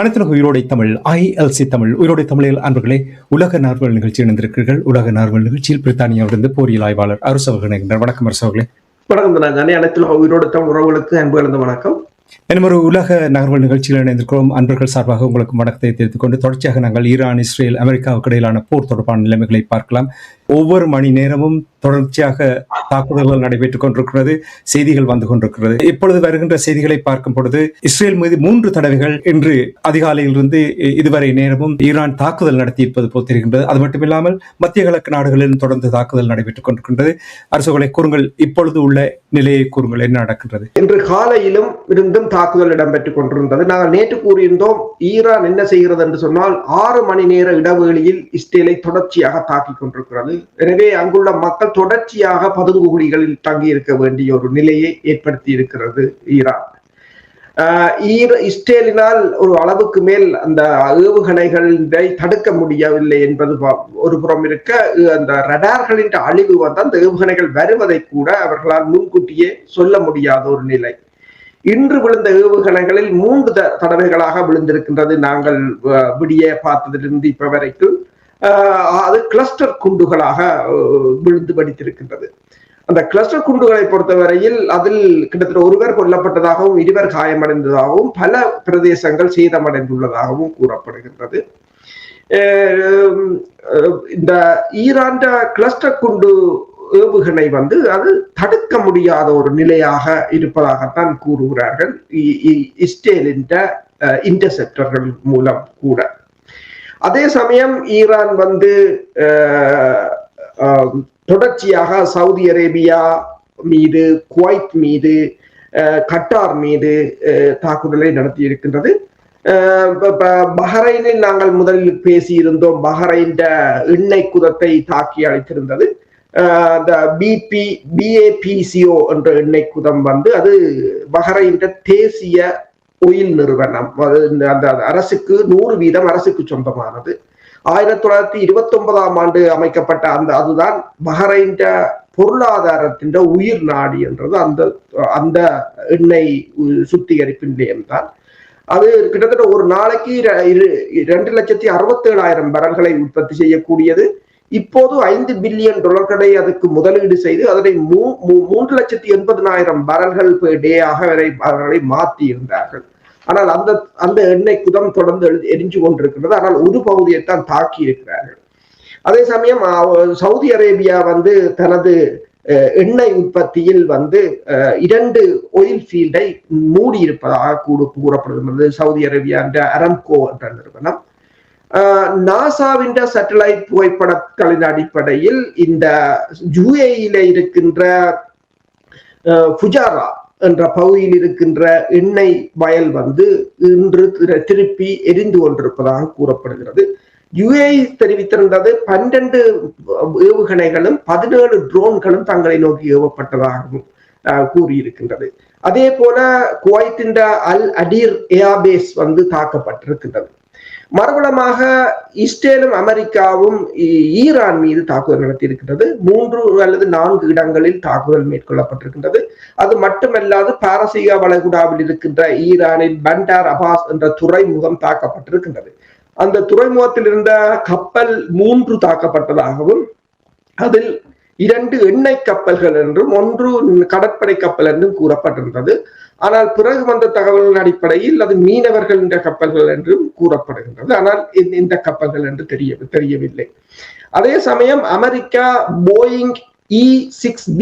அனைத்து உயிரோடை தமிழ் ILC தமிழ் உயிரோடை தமிழில் அன்பர்களே, உலக நார்வல் நிகழ்ச்சி இணைந்திருக்கிறீர்கள். உலக நார்வல் நிகழ்ச்சியில் பிரித்தானியாவிலிருந்து போரியல் ஆய்வாளர் அரசு அவர்கள் இணைகின்றனர். வணக்கம் அரசு அவர்களே. வணக்கம். அனைத்து உயிரோடு தமிழ் உறவுகளுக்கு அன்பு கலந்த வணக்கம். இன்னும் ஒரு உலக நகர்வல் நிகழ்ச்சியில் இணைந்திருக்கிறோம். அன்பர்கள் சார்பாக உங்களுக்கு வணக்கத்தை தெரிவித்துக் கொண்டு தொடர்ச்சியாக நாங்கள் ஈரான், இஸ்ரேல், அமெரிக்காவுக்கு இடையிலான போர் தொடர்பான நிலைமைகளை பார்க்கலாம். ஒவ்வொரு மணி நேரமும் தொடர்ச்சியாக தாக்குதல்கள் நடைபெற்றுக் கொண்டிருக்கிறது, செய்திகள் வந்து கொண்டிருக்கிறது. இப்பொழுது வருகின்ற செய்திகளை பார்க்கும் பொழுது இஸ்ரேல் மீது 3 தடவைகள் இன்று அதிகாலையிலிருந்து இதுவரை நேரமும் ஈரான் தாக்குதல் நடத்தியிருப்பது போல் தெரிகின்றது. அது மட்டுமில்லாமல் மத்திய கிழக்கு நாடுகளிலும் தொடர்ந்து தாக்குதல் நடைபெற்றுக் கொண்டிருக்கின்றது. அரசுகளை கூறுங்கள், இப்பொழுது உள்ள நிலையை கூறுங்கள், என்ன நடக்கின்றது? இன்று காலையிலும் இருந்தும் தாக்குதல் இடம்பெற்றுக் கொண்டிருந்தது. நாங்கள் நேற்று கூறியிருந்தோம், ஈரான் என்ன செய்கிறது என்று சொன்னால் 6 மணி நேர இடைவெளியில் இஸ்ரேலை தொடர்ச்சியாக தாக்கிக் கொண்டிருக்கிறது. எனவே அங்குள்ள மக்கள் தொடர்ச்சியாக பதுங்குகுழிகளில் தங்கி இருக்க வேண்டிய ஒரு நிலையை ஏற்படுத்தி இருக்கிறது ஈரான். இஸ்ரேலினால் ஒரு அளவுக்கு மேல் அந்த ஏவுகணைகளை தடுக்க முடியவில்லை என்பது ஒரு புறம் இருக்க, அந்த ரடார்களின் அழிவு வந்து அந்த ஏவுகணைகள் வருவதை கூட அவர்களால் முன்கூட்டியே சொல்ல முடியாத ஒரு நிலை. இன்று விழுந்த ஏவுகணைகளில் 3 தடவைகளாக விழுந்திருக்கின்றது. நாங்கள் விடிய பார்த்ததிலிருந்து இப்ப வரைக்கும் அது கிளஸ்டர் குண்டுகளாக விழுந்து படித்திருக்கின்றது. அந்த கிளஸ்டர் குண்டுகளை பொறுத்தவரையில் அதில் கிட்டத்தட்ட ஒருவர் கொல்லப்பட்டதாகவும் 2 காயமடைந்ததாகவும் பல பிரதேசங்கள் சேதமடைந்துள்ளதாகவும் கூறப்படுகின்றது. இந்த ஈரான் கிளஸ்டர் குண்டு ஏவுகணை வந்து அது தடுக்க முடியாத ஒரு நிலையாக இருப்பதாகத்தான் கூறுகிறார்கள் இஸ்ரேலின் இன்டர்செப்டர்கள் மூலம் கூட. அதே சமயம் ஈரான் வந்து தொடர்ச்சியாக சவுதி அரேபியா மீது, குவைத் மீது, கட்டார் மீது தாக்குதலை நடத்தி இருக்கின்றது. பஹ்ரைனில் நாங்கள் முதலில் பேசியிருந்தோம், பஹ்ரைன் எண்ணெய் குதத்தை தாக்கி அழைத்திருந்தது. இந்த BAPCO என்ற எண்ணெய் குதம் வந்து அது பஹ்ரைன் தேசிய ஒயில் நிறுவனம், அந்த அரசுக்கு 100% அரசுக்கு சொந்தமானது. 1929ஆம் ஆண்டு அமைக்கப்பட்ட அதுதான் பஹ்ரைன் பொருளாதாரத்தின் உயிர் நாடி என்றது அந்த எண்ணெய் சுத்திகரிப்பு நிலையம்தான். அது கிட்டத்தட்ட ஒரு நாளைக்கு 2,67,000 பரல்களை உற்பத்தி செய்யக்கூடியது. இப்போது $5 பில்லியன் அதுக்கு முதலீடு செய்து அதனை 3,80,000 பரல்கள் பெர் டே ஆக அவர்களை மாற்றி இருந்தார்கள். ஆனால் அந்த எண்ணெய் குதம் தொடர்ந்து எரிஞ்சு கொண்டிருக்கிறது. ஆனால் ஒரு பகுதியைத்தான் தாக்கி இருக்கிறார்கள். அதே சமயம் சவுதி அரேபியா வந்து தனது எண்ணெய் உற்பத்தியில் வந்து 2 ஒயில் ஃபீல்டை மூடி இருப்பதாக கூறப்படுகிறது. சவுதி அரேபியா என்ற அரம்கோ என்ற நிறுவனம் நாசாவின் சேட்டலைட் புகைப்படங்களின் அடிப்படையில் இந்த UAE இருக்கின்ற ஃபுஜாரா என்ற பகுதியில் இருக்கின்ற எண்ணெய் வயல் வந்து இன்று திருப்பி எரிந்து கொண்டிருப்பதாக கூறப்படுகிறது. UAE தெரிவித்திருந்தது 12 ஏவுகணைகளும் 17 ட்ரோன்களும் தங்களை நோக்கி ஏவப்பட்டதாகவும் கூறியிருக்கின்றது. அதே போல குவைத்தின் அல் அடீர் ஏர்பேஸ் வந்து தாக்கப்பட்டிருக்கின்றது. மறுபலமாக இஸ்ரேலும் அமெரிக்காவும் ஈரான் மீது தாக்குதல் நடத்தி இருக்கின்றது. 3 அல்லது 4 இடங்களில் தாக்குதல் மேற்கொள்ளப்பட்டிருக்கின்றது. அது மட்டுமல்லாது பாரசீக வளைகுடாவில் இருக்கின்ற ஈரானின் பண்டார் அபாஸ் என்ற துறைமுகம் தாக்கப்பட்டிருக்கின்றது. அந்த துறைமுகத்தில் இருந்த கப்பல் 3 தாக்கப்பட்டதாகவும் அதில் 2 எண்ணெய் கப்பல்கள் என்றும் 1 கடற்படை கப்பல் என்றும் கூறப்பட்டிருந்தது. ஆனால் பிறகு வந்த தகவல்களின் அடிப்படையில் அது மீனவர்கள் என்ற கப்பல்கள் என்றும் கூறப்படுகின்றது. ஆனால் இந்த கப்பல்கள் என்று தெரியவில்லை. அதே சமயம் America Boeing E6B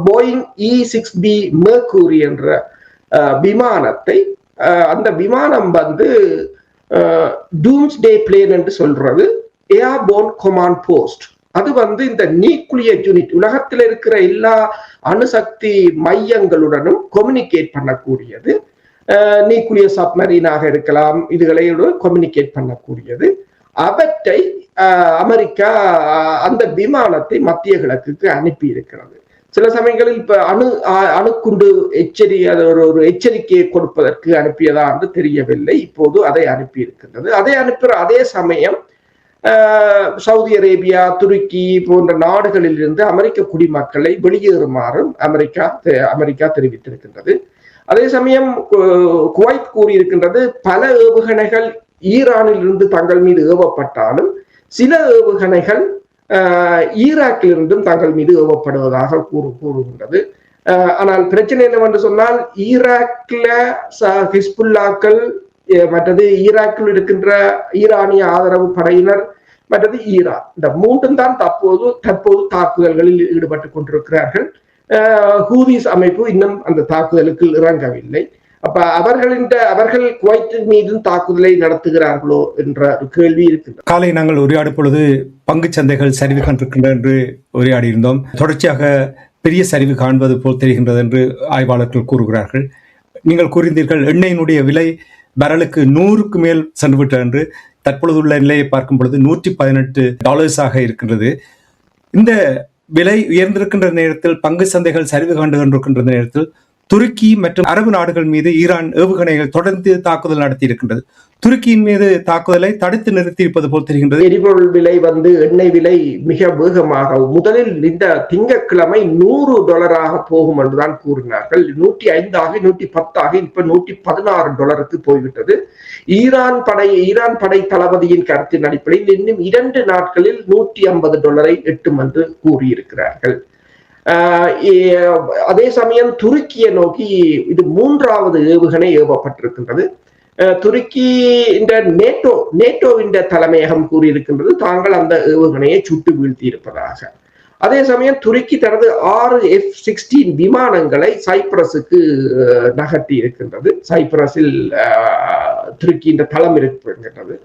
Boeing E6B mercury என்ற விமானத்தை, அந்த விமானம் வந்து டூம்ஸ்டே பிளேன் என்று சொல்றது, ஏர்போர்ன் கமாண்ட் போஸ்ட். அது வந்து இந்த நியூக்ளியர் யூனிட், உலகத்தில் இருக்கிற எல்லா அணுசக்தி மையங்களுடனும் கம்யூனிகேட் பண்ணக்கூடியது. நியூக்ளியர் சப்மரீனாக இருக்கலாம், இதுகளோடு கம்யூனிகேட் பண்ணக்கூடியது. அவற்றை அமெரிக்கா அந்த விமானத்தை மத்திய கிழக்குக்கு அனுப்பி இருக்கிறது. சில சமயங்களில் இப்ப அணுக்குண்டு ஒரு எச்சரிக்கையை கொடுப்பதற்கு அனுப்பியதா என்று தெரியவில்லை. இப்போது அதை அனுப்பி இருக்கின்றது. அதை அனுப்புகிற அதே சமயம் சவுதி அரேபியா, துருக்கி போன்ற நாடுகளில் இருந்து அமெரிக்க குடிமக்களை வெளியேறுமாறும் அமெரிக்கா தெரிவித்திருக்கின்றது. அதே சமயம் குவைத் கூறியிருக்கின்றது பல ஏவுகணைகள் ஈரானில் இருந்து தங்கள் மீது ஏவப்பட்டாலும் சில ஏவுகணைகள் ஈராக்கில் இருந்தும் தங்கள் மீது ஏவப்படுவதாக கூறுகின்றது. ஆனால் பிரச்சனை என்னவென்று சொன்னால் ஈராக்ல ஹிஸ்புல்லாக்கள், மற்றது ஈராக்கில் இருக்கின்ற ஈரானிய ஆதரவு படையினர், மற்றது ஈரான், இந்த மூன்றும் தான் தற்போது தாக்குதல்களில் ஈடுபட்டுக் கொண்டிருக்கிறார்கள். ஹூதிஸ் அமைப்பு இன்னும் அந்த தாக்குதலுக்கு இறங்கவில்லை. அப்ப அவர்கள் குவைத்தின் மீதும் தாக்குதலை நடத்துகிறார்களோ என்ற ஒரு கேள்வி இருக்கின்றது. காலை நாங்கள் உரையாடும் பொழுது பங்கு சந்தைகள் சரிவு கண்டிருக்கின்றன என்று உரையாடி இருந்தோம். தொடர்ச்சியாக பெரிய சரிவு காண்பது போல் தெரிகின்றது என்று ஆய்வாளர்கள் கூறுகிறார்கள். நீங்கள் கூறினீர்கள் எண்ணெயினுடைய விலை பரலுக்கு 100க்கு மேல் சென்றுவிட்டது என்று. தற்பொழுது உள்ள நிலையை பார்க்கும் பொழுது $118 இருக்கின்றது. இந்த விலை உயர்ந்திருக்கின்ற நேரத்தில், பங்கு சந்தைகள் சரிவு கண்டு கொண்டிருக்கின்ற நேரத்தில், துருக்கி மற்றும் அரபு நாடுகள் மீது ஈரான் ஏவுகணைகள் தொடர்ந்து தாக்குதல் நடத்தி இருக்கின்றது. துருக்கியின் மீது தாக்குதலை தடுத்து நிறுத்தியிருப்பது போல் தெரிகின்றது. எரிபொருள் விலை எண்ணெய் விலை மிக வேகமாக முதலில் இந்த திங்கட்கிழமை $100 போகும் என்றுதான் கூறினார்கள். 105 110 இப்ப $116 போய்விட்டது. ஈரான் படை தளபதியின் கருத்தின் அடிப்படையில் இன்னும் 2 நாட்களில் $150 எட்டும் என்று கூறியிருக்கிறார்கள். அதே சமயம் துருக்கியை நோக்கி இது 3வது ஏவுகணை ஏவப்பட்டிருக்கின்றது. துருக்கி இந்த நேட்டோவின் தலைமையகம் கூறியிருக்கின்றது தாங்கள் அந்த ஏவுகணையை சுட்டு வீழ்த்தி இருப்பதாக. அதே சமயம் துருக்கி தனது 6 F-16 விமானங்களை சைப்ரஸுக்கு நகர்த்தி இருக்கின்றது. சைப்ரஸில் துருக்கியின் தளம் இருக்கின்றது.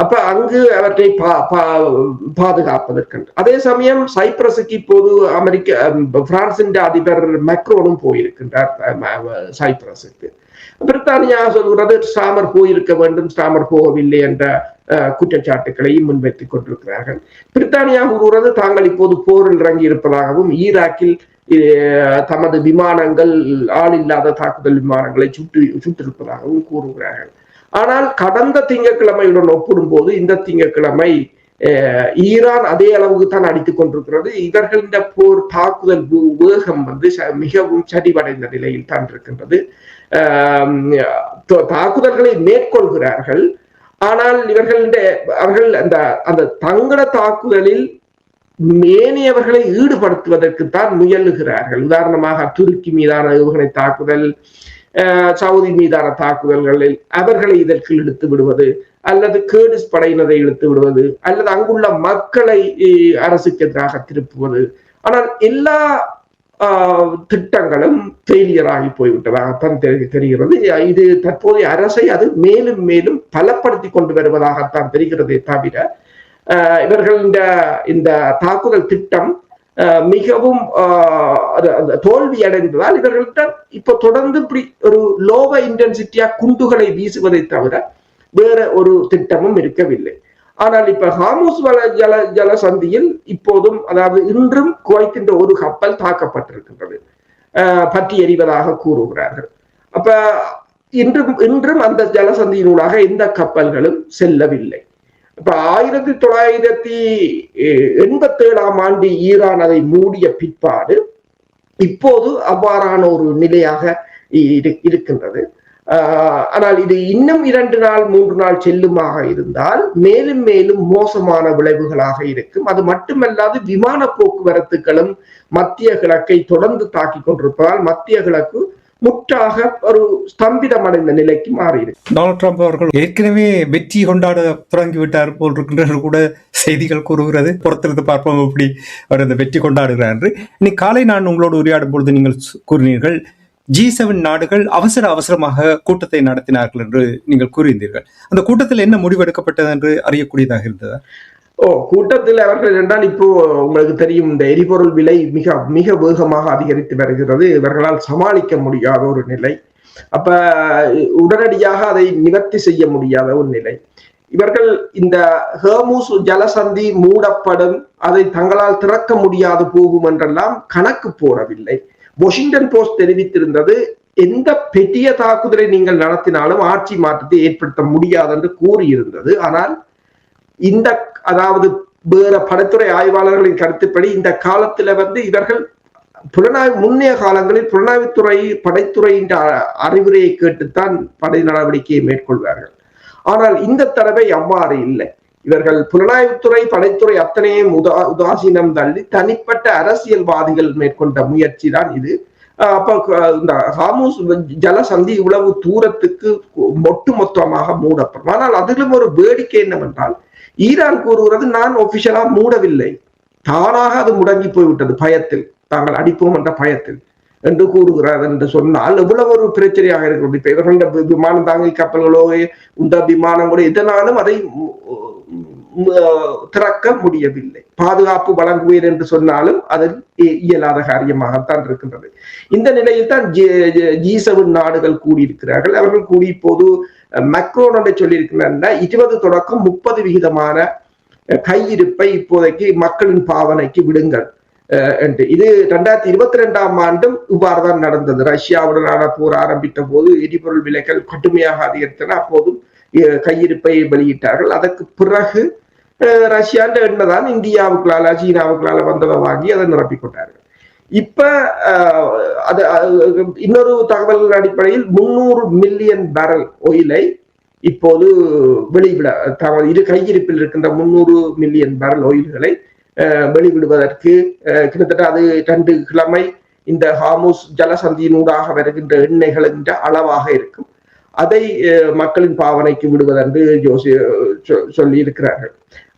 அப்ப அங்கு அவற்றை பாதுகாப்பதற்கு. அதே சமயம் சைப்ரஸுக்கு இப்போது பிரான்சின் அதிபர் மேக்ரோனும் போயிருக்கின்றார் சைப்ரஸுக்கு. பிரித்தானியா சொல்கிறது ஸ்டாமர் போயிருக்க வேண்டும், ஸ்டாமர் போகவில்லை என்ற குற்றச்சாட்டுகளையும் முன்வைத்துக் கொண்டிருக்கிறார்கள். பிரித்தானியா கூறுகிறது தாங்கள் இப்போது போரில் இறங்கி இருப்பதாகவும் ஈராக்கில் தமது விமானங்கள் ஆள் இல்லாத தாக்குதல் விமானங்களை சுட்டிருப்பதாகவும் கூறுகிறார்கள். ஆனால் கடந்த திங்கட்கிழமையுடன் ஒப்பிடும் போது இந்த திங்கட்கிழமை ஈரான் அதே அளவுக்கு தான் அடித்துக் கொண்டிருக்கிறது. இவர்களின் போர் தாக்குதல் வேகம் மிகவும் சரிவடைந்த நிலையில் தான் இருக்கின்றது. தாக்குதல்களை மேற்கொள்கிறார்கள். ஆனால் அவர்கள் அந்த தங்கட தாக்குதலில் மேனியவர்களை ஈடுபடுத்துவதற்கு தான் முயலுகிறார்கள். உதாரணமாக துருக்கி மீதான ஏவுகணை தாக்குதல், சவுதி மீதான தாக்குதல்களில் அவர்களை இதற்கு இழுத்து விடுவது, அல்லது கேர்டிஸ் படையினரை இழுத்து விடுவது, அல்லது அங்குள்ள மக்களை அரசுக்கு எதிராக திருப்புவது. ஆனால் எல்லா திட்டங்களும் ஃபெயிலியர் ஆகி போய்விட்டதாகத்தான் தெரிகிறது. இது தற்போதைய அரசை அது மேலும் மேலும் பலப்படுத்தி கொண்டு வருவதாகத்தான் தெரிகிறதே தவிர இவர்கள் இந்த தாக்குதல் திட்டம் மிகவும் தோல்வி அடைந்ததால் இவர்கள்ட்ட இப்ப தொடர்ந்து இப்படி ஒரு லோவ இன்டென்சிட்டியா குண்டுகளை வீசுவதை தவிர வேற ஒரு திட்டமும் இருக்கவில்லை. ஆனால் இப்ப ஹார்முஸ் ஜலசந்தியில் இப்போதும், அதாவது இன்றும் குவைத்தின் ஒரு கப்பல் தாக்கப்பட்டிருக்கின்றது, பற்றி எறிவதாக கூறுகிறார்கள். அப்ப இன்றும் அந்த ஜலசந்தியினூடாக எந்த கப்பல்களும் செல்லவில்லை. இப்ப 1987 ஈரான் அதை மூடிய பிற்பாடு இப்போது அவ்வாறான ஒரு நிலையாக இருக்கின்றது. ஆனால் இது இன்னும் 2 நாள் 3 நாள் செல்லுமாக இருந்தால் மேலும் மேலும் மோசமான விளைவுகளாக இருக்கும். அது மட்டுமல்லாது விமான போக்குவரத்துகளும் மத்திய கிழக்கை தொடர்ந்து தாக்கிக் கொண்டிருப்பதால் மத்திய கிழக்கு முற்றாக ஒரு ஸ்தம்பிதம் அடைந்த நிலைக்கு மாறியிருக்கு. டொனால்ட் ட்ரம்ப் அவர்கள் ஏற்கனவே வெற்றி கொண்டாட தொடங்கிவிட்டார் போல் இருக்கின்ற கூட செய்திகள் கூறுகிறது. பொறுத்திருந்து பார்ப்போம் எப்படி அவர் அந்த வெற்றி கொண்டாடுகிறார் என்று. இன்னைக்கு காலை நான் உங்களோடு உரையாடும் பொழுது நீங்கள் கூறினீர்கள் G7 நாடுகள் அவசரமாக கூட்டத்தை நடத்தினார்கள் என்று நீங்கள் கூறியிருந்தீர்கள். அந்த கூட்டத்தில் என்ன முடிவெடுக்கப்பட்டது என்று அறியக்கூடியதாக இருந்ததா? கூட்டத்தில் அவர்கள் என்றால் இப்போ உங்களுக்கு தெரியும், இந்த எரிபொருள் விலை மிக மிக வேகமாக அதிகரித்து வருகிறது. இவர்களால் சமாளிக்க முடியாத ஒரு நிலை. அப்ப உடனடியாக அதை நிவர்த்தி செய்ய முடியாத ஒரு நிலை. இவர்கள் இந்த ஹர்முஸ் ஜலசந்தி மூடப்படும், அதை தங்களால் திறக்க முடியாது போகும் என்றெல்லாம் கணக்கு போடவில்லை. வாஷிங்டன் போஸ்ட் தெரிவித்திருந்தது, எந்த பெரிய தாக்குதலை நீங்கள் நடத்தினாலும் ஆட்சி மாற்றத்தை ஏற்படுத்த முடியாது என்று கூறியிருந்தது. ஆனால் அதாவது வேற படத்துறை ஆய்வாளர்களின் கருத்துப்படி இந்த காலத்துல இவர்கள் முன்னைய காலங்களில் புலனாய்வுத்துறை படைத்துறையின் அறிவுரையை கேட்டுத்தான் படை நடவடிக்கையை மேற்கொள்வார்கள். ஆனால் இந்த தடவை அவ்வாறு இல்லை. இவர்கள் புலனாய்வுத்துறை படைத்துறை அத்தனையும் உதாசீனம் தள்ளி தனிப்பட்ட அரசியல்வாதிகள் மேற்கொண்ட முயற்சி தான் இது. அப்ப இந்த ஹார்முஸ் ஜலசந்தி இவ்வளவு தூரத்துக்கு ஒட்டுமொத்தமாக மூடப்படும். ஆனால் அதிலும் ஒரு வேடிக்கை என்னவென்றால், ஈரான் கூறுகிறது நான் ஒபிஷியலா மூடவில்லை, தானாக அது முடங்கி போய்விட்டது, பயத்தில், தாங்கள் அடிப்போம் என்ற பயத்தில் என்று கூறுகிறார் என்று சொன்னால் எவ்வளவு ஒரு பிரச்சனையாக இருக்கிறது. இப்ப இவர்கள விமானம் தாங்கி கப்பல்களோ இந்த விமானங்களோ இதனாலும் அதை திறக்க முடியவில்லை. பாதுகாப்பு வழங்குவீர் என்று சொன்னாலும் அது இயலாத காரியமாகத்தான் இருக்கின்றது. இந்த நிலையில் தான் G7 நாடுகள் கூடியிருக்கிறார்கள். அவர்கள் கூடி இப்போது மக்ரோன் என்று சொல்லியிருக்கிறார் 20 தொடக்கம் 30% கையிருப்பை இப்போதைக்கு மக்களின் பாவனைக்கு விடுங்கள் என்று. இது 2022ஆம் ஆண்டும் இவ்வாறுதான் நடந்தது. ரஷ்யாவுடனான போர் ஆரம்பித்த போது எரிபொருள் விலைகள் கடுமையாக அதிகரித்தன. அப்போதும் கையிருப்பை வெளியிட்டார்கள். அதற்கு பிறகு ரஷ்யாண்ட எண்ணெய்தான் இந்தியாவுக்குள்ளால சீனாவுக்குள்ளால வந்ததை வாங்கி அதை நிரப்பிக்கொண்டார்கள். இப்ப அது இன்னொரு தகவல்கள் அடிப்படையில் 300 மில்லியன் பேரல் ஆயிலை இப்போது வெளிவிட இரு கையிருப்பில் இருக்கின்ற 300 மில்லியன் பேரல் ஆயில்களை வெளிவிடுவதற்கு கிட்டத்தட்ட அது 2 கிழமை இந்த ஹார்முஸ் ஜலசந்தியினூடாக வருகின்ற எண்ணெய்கள் என்ற அளவாக இருக்கும். அதை மக்களின் பாவனைக்கு விடுவதென்று சொல்லி இருக்கிறார்கள்.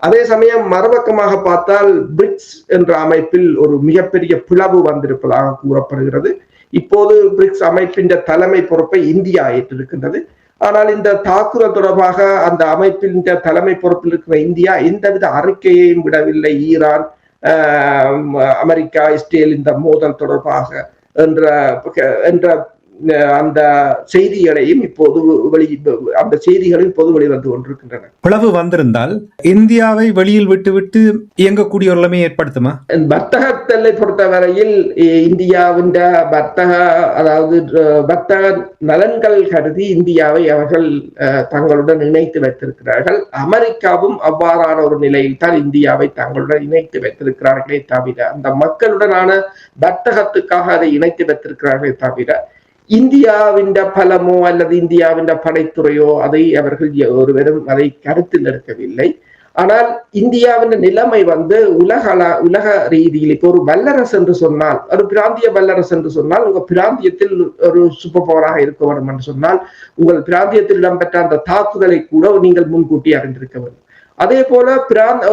அதே சமயம் மறுபக்கமாக பார்த்தால் பிரிக்ஸ் என்ற அமைப்பில் ஒரு மிகப்பெரிய பிளவு வந்திருப்பதாக கூறப்படுகிறது. இப்போது பிரிக்ஸ் அமைப்பின் தலைமை பொறுப்பை இந்தியா ஏற்றிருக்கின்றது. ஆனால் இந்த தாக்குதல் தொடர்பாக அந்த அமைப்பின் தலைமை பொறுப்பில் இருக்கிற இந்தியா எந்தவித அறிக்கையையும் விடவில்லை. ஈரான், அமெரிக்கா, இஸ்ரேல் இந்த மோதல் தொடர்பாக என்ற அந்த செய்திகளையும் இப்போது வெளிவந்து கொண்டிருக்கின்றன. பிளவு வந்திருந்தால் இந்தியாவை வெளியில் விட்டுவிட்டு இயங்கக்கூடிய ஒரு நிலைமை ஏற்படுத்துமா? வர்த்தகத்தை பொறுத்தவரையில் இந்தியாவின் வர்த்தக நலன்கள் கருதி இந்தியாவை அவர்கள் தங்களுடன் இணைத்து வைத்திருக்கிறார்கள். அமெரிக்காவும் அவ்வாறான ஒரு நிலையில் தான் இந்தியாவை தங்களுடன் இணைத்து வைத்திருக்கிறார்களே தவிர, அந்த மக்களுடனான வர்த்தகத்துக்காக அதை இணைத்து வைத்திருக்கிறார்களே தவிர இந்தியாவின் பலமோ அல்லது இந்தியாவின் படைத்துறையோ அதை அவர்கள் ஒருவரும் அதை கருத்தில் எடுக்கவில்லை. ஆனால் இந்தியாவின் நிலைமை உலக ரீதியில் இப்போ ஒரு வல்லரசு என்று சொன்னால், ஒரு பிராந்திய வல்லரசு என்று சொன்னால், உங்க பிராந்தியத்தில் ஒரு சூப்பர் பவராக இருக்க வேண்டும் என்று சொன்னால் உங்கள் பிராந்தியத்தில் இடம்பெற்ற அந்த தாக்குதலை கூட நீங்கள் முன்கூட்டி அறிந்திருக்க வேண்டும். அதே போல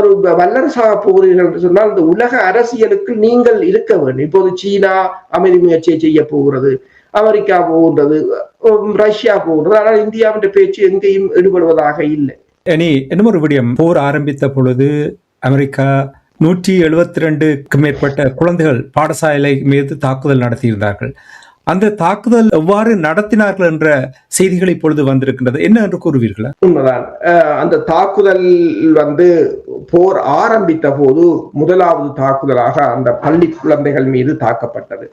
ஒரு வல்லரசாக போகிறீர்கள் என்று சொன்னால் இந்த உலக அரசியலுக்கு நீங்கள் இருக்க வேண்டும். இப்போது சீனா அமைதி முயற்சியை செய்ய போகிறது, அமெரிக்கா போகின்றது, ரஷ்யா போகின்றது. ஆனால் இந்தியாவின் பேச்சு எங்கேயும் ஈடுபடுவதாக இல்லை. இனி இன்னும் ஒரு விடயம், போர் ஆரம்பித்த பொழுது அமெரிக்கா 172க்கும் மேற்பட்ட குழந்தைகள் பாடசாலை மீது தாக்குதல் நடத்தியிருந்தார்கள். அந்த தாக்குதல் எவ்வாறு நடத்தினார்கள் என்ற செய்திகள் இப்பொழுது வந்திருக்கின்றது, என்ன என்று கூறுவீர்களா? உண்மைதான். அந்த தாக்குதல் போர் ஆரம்பித்த போது முதலாவது தாக்குதலாக அந்த பள்ளி குழந்தைகள் மீது தாக்கப்பட்டது.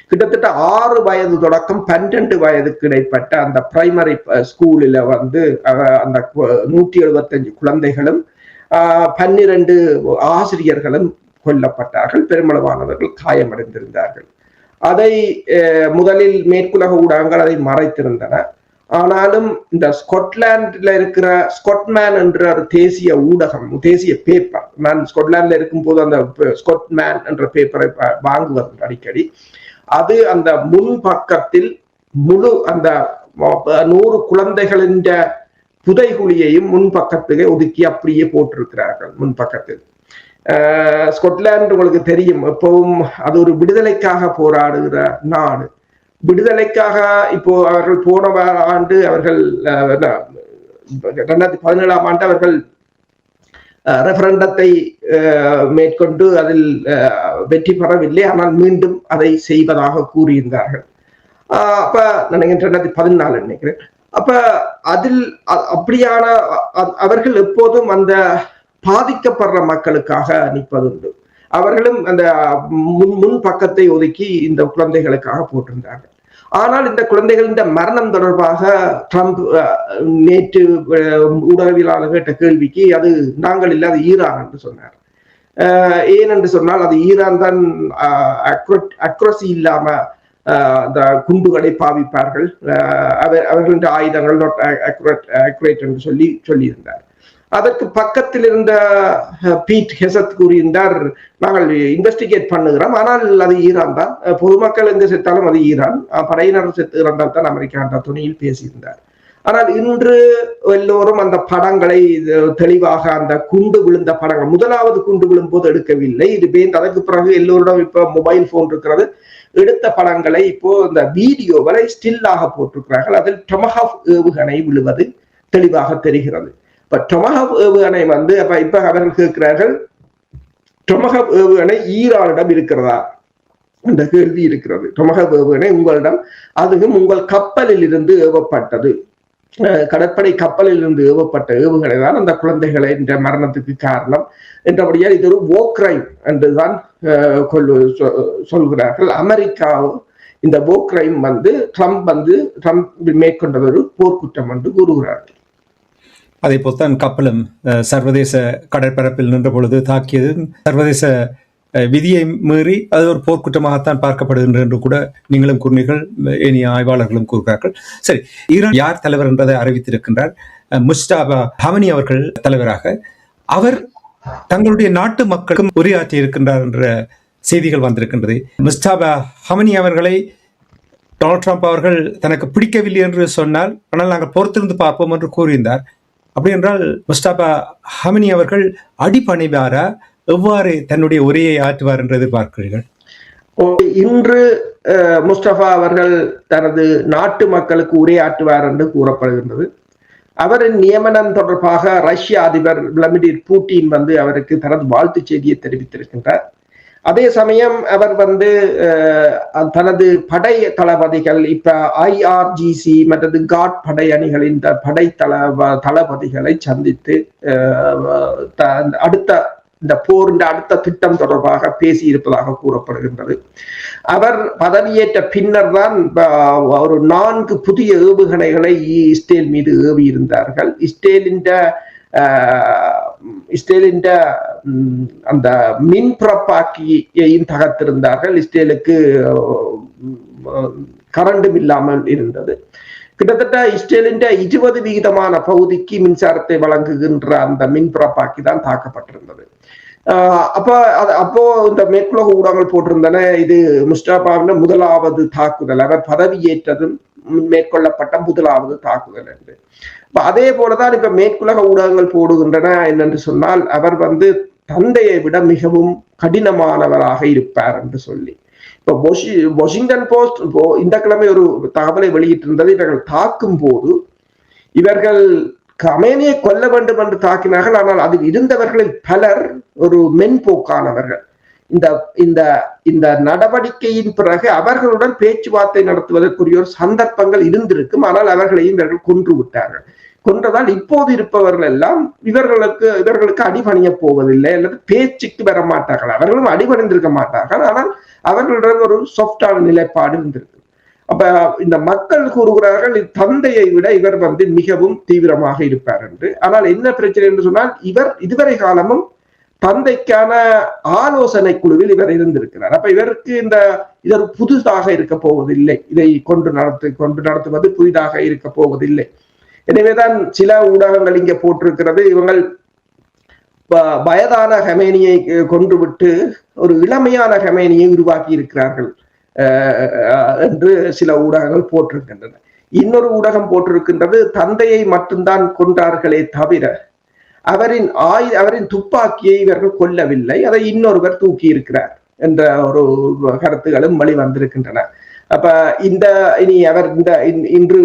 கிட்டத்தட்ட 6 வயது தொடக்கம் 12 வயதுக்கு இடைப்பட்ட அந்த பிரைமரி ஸ்கூலில் அந்த 175 குழந்தைகளும் 12 ஆசிரியர்களும் கொல்லப்பட்டார்கள். பெருமளவானவர்கள் காயமடைந்திருந்தார்கள். அதை முதலில் மேற்குலக ஊடகங்கள் அதை மறைத்திருந்தன. ஆனாலும் இந்த ஸ்காட்லாண்டில் இருக்கிற ஸ்காட்மேன் என்ற ஒரு தேசிய ஊடகம், தேசிய பேப்பர், நான் ஸ்காட்லாண்டில் இருக்கும் போது அந்த ஸ்காட்மேன் என்ற பேப்பரை வாங்குவது அடிக்கடி, அது அந்த முன் பக்கத்தில் முழு அந்த 100 குழந்தைகளின் புதைகுழியையும் முன்பக்கத்துக்கு ஒதுக்கி அப்படியே போட்டிருக்கிறார்கள். முன்பக்கத்தில் ஸ்காட்லாந்து உங்களுக்கு தெரியும், எப்பவும் அது ஒரு விடுதலைக்காக போராடுகிற நாடு. விடுதலைக்காக இப்போ அவர்கள் போன ஆண்டு அவர்கள் 2017ஆம் ஆண்டு அவர்கள் ரெஃபரண்டத்தை மேற்கொண்டு அதில் வெற்றி பெறவில்லை. ஆனால் மீண்டும் அதை செய்வதாக கூறியிருந்தார்கள். அப்ப நினைக்கிறேன் 2014 நினைக்கிறேன். அப்ப அதில் அப்படியான அவர்கள் எப்போதும் அந்த பாதிக்கப்படுற மக்களுக்காக நிற்பதுண்டு. அவர்களும் அந்த முன் பக்கத்தை ஒதுக்கி இந்த குழந்தைகளுக்காக போட்டிருந்தார்கள். ஆனால் இந்த குழந்தைகளின் மரணம் தொடர்பாக ட்ரம்ப் நேற்று ஊடகவியலாளர் கேட்ட கேள்விக்கு அது நாங்கள் இல்லை, அது ஈரான் என்று சொன்னார். ஏனென்று சொன்னால் அது ஈரான் தான் அக்ரஸி இல்லாம அந்த குண்டுகளை பாவிப்பார்கள், அவர்களின் ஆயுதங்கள் நாட் அக்யூரேட் என்று சொல்லியிருந்தார். அதற்கு பக்கத்தில் இருந்த பீட் ஹெசத் கூறியிருந்தார், நாங்கள் இன்வெஸ்டிகேட் பண்ணுகிறோம், ஆனால் அது ஈரான் தான், பொதுமக்கள் எங்க செத்தாலும் அது ஈரான், படையினர் செத்து இறந்தால் தான் அமெரிக்கா என்ற துணியில் பேசியிருந்தார். ஆனால் இன்று எல்லோரும் அந்த படங்களை தெளிவாக அந்த குண்டு விழுந்த படங்கள், முதலாவது குண்டு விழும் போது எடுக்கவில்லை, இது அதற்கு பிறகு எல்லோரிடம் இப்ப மொபைல் போன் இருக்கிறது, எடுத்த படங்களை இப்போ இந்த வீடியோவை ஸ்டில்லாக போட்டிருக்கிறார்கள். அதில் டொமஹாவ் ஏவுகணை விழுவது தெளிவாக தெரிகிறது. இப்ப டொமஹாவ் ஏவுகணை இப்ப அவர்கள் கேட்கிறார்கள், டொமஹாவ் ஏவுகணை ஈரானிடம் இருக்கிறதா என்ற கேள்வி இருக்கிறது. டொமஹாவ் ஏவுகணை உங்களிடம், அதுவும் உங்கள் கப்பலில் இருந்து ஏவப்பட்டது, கடற்படை கப்பலில் இருந்து ஏவப்பட்ட ஏவுகணை தான் அந்த குழந்தைகளை என்ற மரணத்துக்கு காரணம் என்றபடியால் இது ஒரு war crime என்றுதான் சொல்கிறார்கள். அமெரிக்கா இந்த war crime ட்ரம்ப் மேற்கொண்டது ஒரு போர்க்குற்றம் என்று கூறுகிறார்கள். அதே போல்தான் கப்பலும் சர்வதேச கடற்பரப்பில் நின்ற பொழுது தாக்கியது சர்வதேச விதியை மீறி அது ஒரு போர்க்குற்றமாகத்தான் பார்க்கப்படுகின்ற என்று கூட நீங்களும் கூறினீர்கள், இனிய ஆய்வாளர்களும் கூறுகிறார்கள். சரி, ஈரான் யார் தலைவர் என்பதை அறிவித்திருக்கின்றார். முஸ்தபா ஹமனி அவர்கள் தலைவராக. அவர் தங்களுடைய நாட்டு மக்களுக்கும் உரையாற்றி இருக்கின்றார் என்ற செய்திகள் வந்திருக்கின்றது. முஸ்தபா ஹமனி அவர்களை டொனால்ட் ட்ரம்ப் அவர்கள் தனக்கு பிடிக்கவில்லை என்று சொன்னால், ஆனால் நாங்கள் பொறுத்திருந்து பார்ப்போம் என்று கூறியிருந்தார். அப்படி என்றால் முஸ்தபா ஹமனி அவர்கள் அடிபணிவாரா, எவ்வாறு தன்னுடைய உரையை ஆற்றுவார் என்று எதிர்பார்க்கிறீர்கள்? இன்று முஸ்தபா அவர்கள் தனது நாட்டு மக்களுக்கு உரையாற்றுவார் என்று கூறப்படுகின்றது. அவரின் நியமனம் தொடர்பாக ரஷ்ய அதிபர் விளாடிமிர் புட்டின் அவருக்கு தனது வாழ்த்து செய்தியை தெரிவித்திருக்கின்றார். அதே சமயம் அவர் தனது படை தளபதிகள், இப்ப IRGC மற்றது காட் படை அணிகளின் படை தளபதிகளை சந்தித்து இந்த போரின் அடுத்த திட்டம் தொடர்பாக பேசி இருப்பதாக கூறப்படுகின்றது. அவர் பதவியேற்ற பின்னர் தான் ஒரு 4 புதிய ஏவுகணைகளை இஸ்ரேல் மீது ஏவி இருந்தார்கள். இஸ்ரேலின் அந்த மின் புறப்பாக்கியையும் தகர்த்திருந்தார்கள். இஸ்ரேலுக்கு கரண்டும் இல்லாமல் இருந்தது. கிட்டத்தட்ட இஸ்ரேலின் 20% பகுதிக்கு மின்சாரத்தை வழங்குகின்ற அந்த மின் புறப்பாக்கி தான் தாக்கப்பட்டிருந்தது. அப்போ இந்த மேற்குலக ஊடகங்கள் போட்டிருந்தன, இது முஸ்தபாவின் முதலாவது தாக்குதல், அவர் பதவியேற்றதும் மேற்கொள்ளப்பட்ட முதலாவது தாக்குதல் என்று. அதே போலதான் இப்ப மேற்குலக ஊடகங்கள் போடுகின்றன என்னென்று சொன்னால், அவர் தந்தையை விட மிகவும் கடினமானவராக இருப்பார் என்று சொல்லி. இப்ப வாஷிங்டன் போஸ்ட் இந்த கிழமை ஒரு தகவலை வெளியிட்டிருந்தது. இவர்கள் தாக்கும் போது இவர்கள் கமேனியை கொல்ல வேண்டும் என்று தாக்கினார்கள், ஆனால் அதில் இருந்தவர்களில் பலர் ஒரு மென்போக்கானவர்கள். இந்த நடவடிக்கையின் பிறகு அவர்களுடன் பேச்சுவார்த்தை நடத்துவதற்குரிய ஒரு சந்தர்ப்பங்கள் இருந்திருக்கும், ஆனால் அவர்களையும் இவர்கள் கொன்று விட்டார்கள். கொன்றதால் இப்போது இருப்பவர்கள் எல்லாம் இவர்களுக்கு அடிபணிய போவதில்லை, அல்லது பேச்சுக்கு வர மாட்டார்கள். அவர்களும் அடிபணிந்திருக்க மாட்டார்கள், ஆனால் அவர்களிடம் ஒரு சாஃப்டான நிலைப்பாடு இருந்திருக்கு. அப்ப இந்த மக்கள் கூறுகிறார்கள், தந்தையை விட இவர் மிகவும் தீவிரமாக இருப்பார் என்று. ஆனால் என்ன பிரச்சனை என்று சொன்னால், இவர் இதுவரை காலமும் தந்தைக்கான ஆலோசனை குழுவில் இவர் இருந்திருக்கிறார். அப்ப இவருக்கு இதற்கு புதிதாக இருக்க போவதில்லை, இதை கொண்டு நடத்துவது புதிதாக இருக்க போவதில்லை. எனவேதான் சில ஊடகங்கள் இங்க போட்டிருக்கிறது, இவங்கள் வயதான ஹமேனியை கொன்றுவிட்டு ஒரு இளமையான ஹமேனியை உருவாக்கி இருக்கிறார்கள் என்று சில ஊடகங்கள் போட்டிருக்கின்றன. இன்னொரு ஊடகம் போட்டிருக்கின்றது, தந்தையை மட்டும்தான் கொன்றார்களே தவிர அவரின் துப்பாக்கியை இவர்கள் கொல்லவில்லை, அதை இன்னொருவர் தூக்கி இருக்கிறார் என்ற ஒரு கருத்துகளும் வெளிவந்திருக்கின்றன. அப்ப இனி அவர் இன்று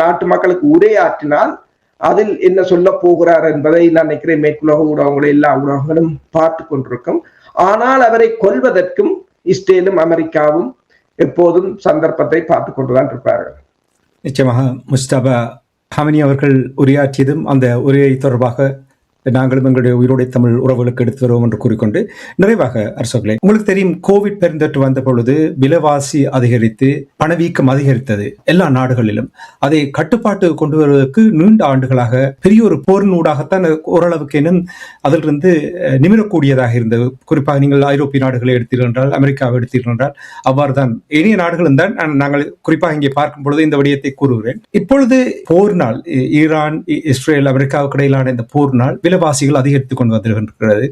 நாட்டு மக்களுக்கு உரையாற்றினால் அதில் என்ன சொல்ல போகிறார் என்பதை நான் நினைக்கிறேன் மேற்குலக ஊடகங்களை எல்லா ஊடகங்களும் பார்த்து கொண்டிருக்கும். ஆனால் அவரை கொல்வதற்கும் இஸ்ரேலும் அமெரிக்காவும் எப்போதும் சந்தர்ப்பத்தை பார்த்து கொண்டுதான் இருப்பார்கள். நிச்சயமாக முஸ்தபா ஹமனி அவர்கள் உரையாற்றியதும் அந்த உரையை தொடர்பாக நாங்களும் எங்களுடைய உயிரோடை தமிழ் உறவுகளுக்கு எடுத்து வருவோம் என்று கூறிக்கொண்டு நிறைவாக அரசர்களே, உங்களுக்கு தெரியும் கோவிட் பெருந்தொற்று வந்த பொழுது விலைவாசி அதிகரித்து பணவீக்கம் அதிகரித்தது எல்லா நாடுகளிலும். அதை கட்டுப்பாட்டு கொண்டு வருவதற்கு நீண்ட ஆண்டுகளாக பெரிய ஒரு போரினூடாகத்தான் ஓரளவுக்கேனும் அதிலிருந்து நிமிரக்கூடியதாக இருந்தது. குறிப்பாக நீங்கள் ஐரோப்பிய நாடுகளை எடுத்தீர்கள் என்றால், அமெரிக்காவை எடுத்தீர்கள் என்றால் அவ்வாறு தான் இனிய நாடுகளும் தான். நாங்கள் குறிப்பாக இங்கே பார்க்கும் பொழுது இந்த விடயத்தை கூறுகிறேன். இப்பொழுது போர்னால், ஈரான் இஸ்ரேல் அமெரிக்காவுக்கு இடையிலான இந்த போர்னால் விலைவாசிகள் அதிகரித்துக் கொண்டு வந்திருக்கிறது.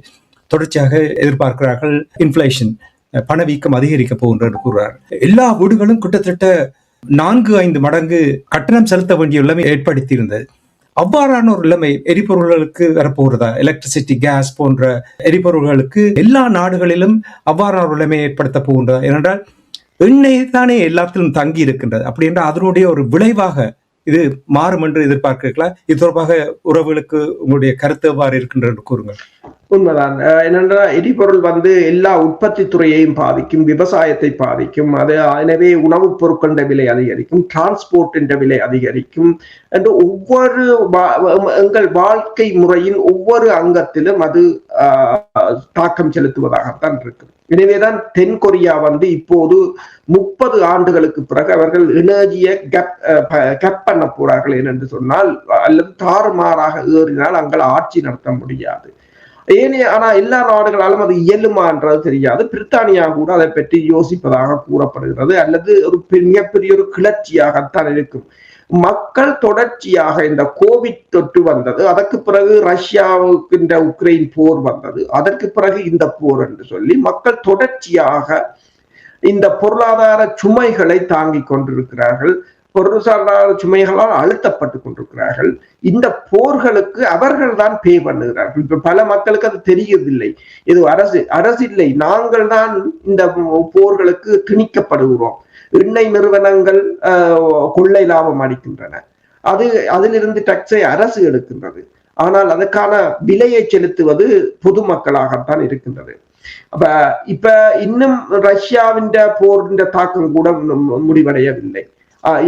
தொடர்ச்சியாக எதிர்பார்க்கிறார்கள் இன்ஃபிளேஷன், பணவீக்கம் அதிகரிக்க போகின்றது கூறுகிறார். எல்லா வீடுகளும் கிட்டத்தட்ட 4-5 மடங்கு கட்டணம் செலுத்த வேண்டிய நிலைமை ஏற்படுத்தி இருந்தது. அவ்வாறான ஒரு நிலைமை எரிபொருள்களுக்கு வரப்போகிறதா? எலக்ட்ரிசிட்டி, கேஸ் போன்ற எரிபொருள்களுக்கு எல்லா நாடுகளிலும் அவ்வாறான ஒரு நிலைமை ஏற்படுத்த போகின்றதா? ஏனென்றால் எண்ணெய் தானே எல்லாத்திலும் தங்கி இருக்கின்றது. அப்படி என்றால் அதனுடைய ஒரு விளைவாக இது மாறும் என்று எதிர்பார்க்கிறீர்களா? இது தொடர்பாக உறவுகளுக்கு உங்களுடைய கருத்து எவ்வாறு இருக்கின்றது என்று கூறுங்கள். உண்மைதான். என்னென்றால் எரிபொருள் எல்லா உற்பத்தி துறையையும் பாதிக்கும், விவசாயத்தை பாதிக்கும். எனவே உணவுப் பொருட்களின் விலை அதிகரிக்கும், டிரான்ஸ்போர்ட்டின் விலை அதிகரிக்கும் என்று ஒவ்வொரு எங்கள் வாழ்க்கை முறையின் ஒவ்வொரு அங்கத்திலும் அது தாக்கம் செலுத்துவதாகத்தான் இருக்குது. எனவேதான் தென் கொரியா இப்போது 30 ஆண்டுகளுக்கு பிறகு அவர்கள் எனர்ஜியை கேப் பண்ண போறார்கள் என்று சொன்னால், அல்லது தாறுமாறாக ஏறினால் அங்கே ஆட்சி நடத்த முடியாது. ஆனா எல்லா நாடுகளாலும் அது இயலுமான்றது தெரியாது. பிரித்தானியா கூட அதை பற்றி யோசிப்பதாக கூறப்படுகிறது. அல்லது ஒரு மிகப்பெரிய ஒரு கிளர்ச்சியாகத்தான் இருக்கும். மக்கள் தொடர்ச்சியாக இந்த கோவிட் தொற்று வந்தது, அதற்கு பிறகு ரஷ்யாவுக்கு இந்த உக்ரைன் போர் வந்தது, அதற்கு பிறகு இந்த போர் என்று சொல்லி மக்கள் தொடர்ச்சியாக இந்த பொருளாதார சுமைகளை தாங்கிக் கொண்டிருக்கிறார்கள். பொருளாதார சுமைகளால் அழுத்தப்பட்டு கொண்டிருக்கிறார்கள். இந்த போர்களுக்கு அவர்கள் தான் பே பண்ணுகிறார்கள். இப்ப பல மக்களுக்கு அது தெரியவில்லை. இது அரசு இல்லை, நாங்கள் தான் இந்த போர்களுக்கு திணிக்கப்படுகிறோம். எண்ணெய் நிறுவனங்கள் கொள்ளை லாபம் அளிக்கின்றன, அதிலிருந்து டாக்ஸை அரசு எடுக்கின்றது. ஆனால் அதற்கான விலையை செலுத்துவது பொதுமக்களாகத்தான் இருக்கின்றது. இப்ப இன்னும் ரஷ்யாவின் போரின் தாக்கம் கூட முடிவடையவில்லை.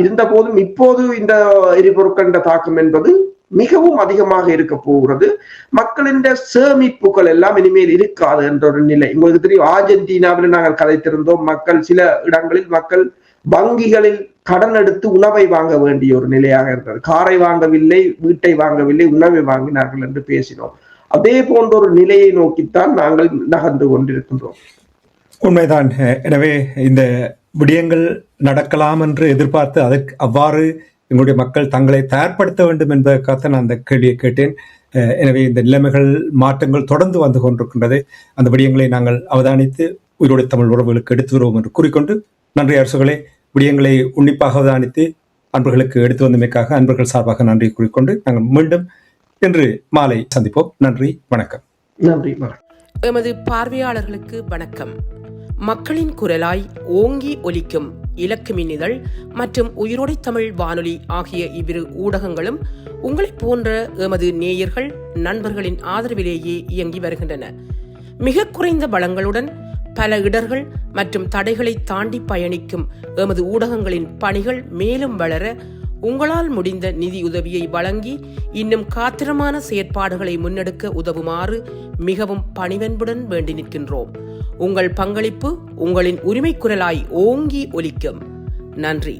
இருந்த போதும் இப்போது இந்த எரிபொருட்களின் தாக்கம் என்பது மிகவும் அதிகமாக இருக்க போகிறது. மக்களின் சேமிப்புகள் எல்லாம் இனிமேல் இருக்காது என்ற ஒரு நிலை. உங்களுக்கு தெரியும், ஆர்ஜென்டினாவில் நாங்கள் கதைத்திருந்தோம். சில இடங்களில் மக்கள் வங்கிகளில் கடன் எடுத்து உணவை வாங்க வேண்டிய ஒரு நிலையாக இருந்தது. காரை வாங்கவில்லை, வீட்டை வாங்கவில்லை, உணவை வாங்கினார்கள் என்று பேசினோம். அதே போன்ற ஒரு நிலையை நோக்கித்தான் நாங்கள் நகர்ந்து கொண்டிருக்கின்றோம். உண்மைதான். எனவே இந்த விடயங்கள் நடக்கலாம் என்று எதிர்பார்த்து அதற்கு அவ்வாறு எங்களுடைய மக்கள் தங்களை தயார்படுத்த வேண்டும் என்பதற்காக நான் அந்த கேள்வியை கேட்டேன். எனவே இந்த நிலைமைகள், மாற்றங்கள் தொடர்ந்து வந்து கொண்டிருக்கின்றது. அந்த விடயங்களை நாங்கள் அவதானித்து உயிரோடு தமிழ் உறவுகளுக்கு எடுத்து வருவோம் என்று கூறிக்கொண்டு, நன்றி அரசுகளே. விடயங்களை உன்னிப்பாக அவதானித்து அன்பர்களுக்கு எடுத்து வந்தமைக்காக அன்பர்கள் சார்பாக நன்றி கூறிக்கொண்டு நாங்கள் மீண்டும் இன்று மாலை சந்திப்போம். நன்றி, வணக்கம். நன்றி, வணக்கம். எமது பார்வையாளர்களுக்கு வணக்கம். மக்களின் குரலாய் ஓங்கி ஒலிக்கும் இலக்கு மின்னிதழ் மற்றும் உயிரோடை தமிழ் வானொலி ஆகிய இவ்விரு ஊடகங்களும் உங்களைப் போன்ற எமது நேயர்கள், நண்பர்களின் ஆதரவிலேயே இயங்கி வருகின்றன. மிக குறைந்த வளங்களுடன் பல இடர்கள் மற்றும் தடைகளை தாண்டி பயணிக்கும் எமது ஊடகங்களின் பணிகள் மேலும் வளர உங்களால் முடிந்த நிதியுதவியை வழங்கி இன்னும் காத்திரமான செயற்பாடுகளை முன்னெடுக்க உதவுமாறு மிகவும் பணிவன்புடன் வேண்டி நிற்கின்றோம். உங்கள் பங்களிப்பு உங்களின் உரிமை குரலாய் ஓங்கி ஒலிக்கும். நன்றி.